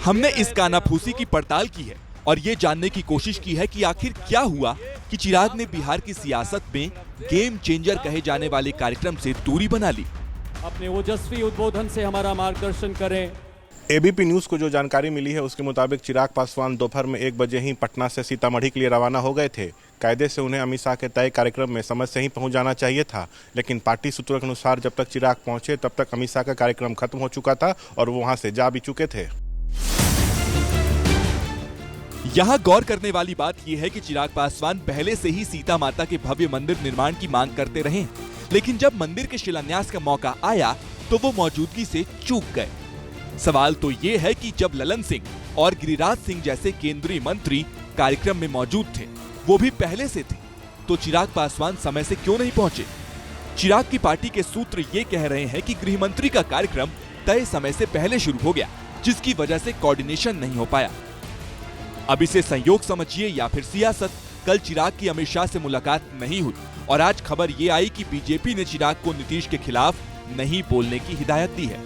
हमने इस कानाफूसी की पड़ताल की है और ये जानने की कोशिश की है कि आखिर क्या हुआ कि चिराग ने बिहार की सियासत में गेम चेंजर कहे जाने वाले कार्यक्रम से दूरी बना ली।
अपने ओजस्वी उद्बोधन से हमारा मार्गदर्शन करें।
एबीपी न्यूज को जो जानकारी मिली है उसके मुताबिक चिराग पासवान दोपहर में 1 बजे ही पटना से सीतामढ़ी के लिए रवाना हो गए थे। कायदे से उन्हें अमित शाह के तय कार्यक्रम में समय से ही पहुंच जाना चाहिए था, लेकिन पार्टी सूत्रों के अनुसार जब तक चिराग पहुंचे तब तक अमित शाह का कार्यक्रम खत्म हो चुका था और वो वहां से जा भी चुके थे।
यहाँ गौर करने वाली बात यह है कि चिराग पासवान पहले से ही सीता माता के भव्य मंदिर निर्माण की मांग करते रहे, लेकिन जब मंदिर के शिलान्यास का मौका आया तो वो मौजूदगी से चूक गए। सवाल तो ये है कि जब ललन सिंह और गिरिराज सिंह जैसे केंद्रीय मंत्री कार्यक्रम में मौजूद थे, वो भी पहले से थे, तो चिराग पासवान समय से क्यों नहीं पहुंचे? चिराग की पार्टी के सूत्र ये कह रहे हैं कि गृह मंत्री का कार्यक्रम तय समय से पहले शुरू हो गया, जिसकी वजह से कोऑर्डिनेशन नहीं हो पाया। अब इसे संयोग समझिए या फिर सियासत। कल चिराग की अमित शाह से मुलाकात नहीं हुई और आज खबर ये आई कि बीजेपी ने चिराग को नीतीश के खिलाफ नहीं बोलने की हिदायत दी है।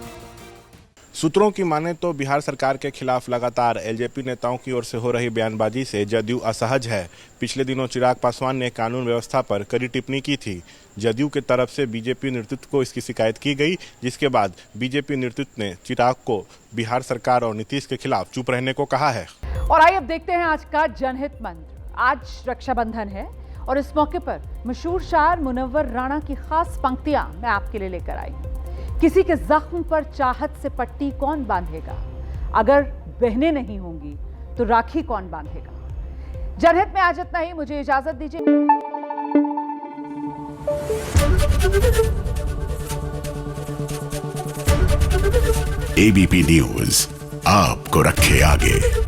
सूत्रों की माने तो बिहार सरकार के खिलाफ लगातार एलजेपी नेताओं की ओर से हो रही बयानबाजी से जदयू असहज है। पिछले दिनों चिराग पासवान ने कानून व्यवस्था पर कड़ी टिप्पणी की थी। जदयू के तरफ से बीजेपी नेतृत्व को इसकी शिकायत की गई, जिसके बाद बीजेपी नेतृत्व ने चिराग को बिहार सरकार और नीतीश के खिलाफ चुप रहने को कहा है।
और आइए अब देखते हैं आज का जनहित मंत्र। आज रक्षाबंधन है और इस मौके पर मशहूर शायर मुनव्वर राणा की खास पंक्तियां मैं आपके लिए लेकर आई। किसी के जख्म पर चाहत से पट्टी कौन बांधेगा, अगर बहनें नहीं होंगी तो राखी कौन बांधेगा। जनहित में आज इतना ही, मुझे इजाजत दीजिए।
एबीपी न्यूज आपको रखे आगे।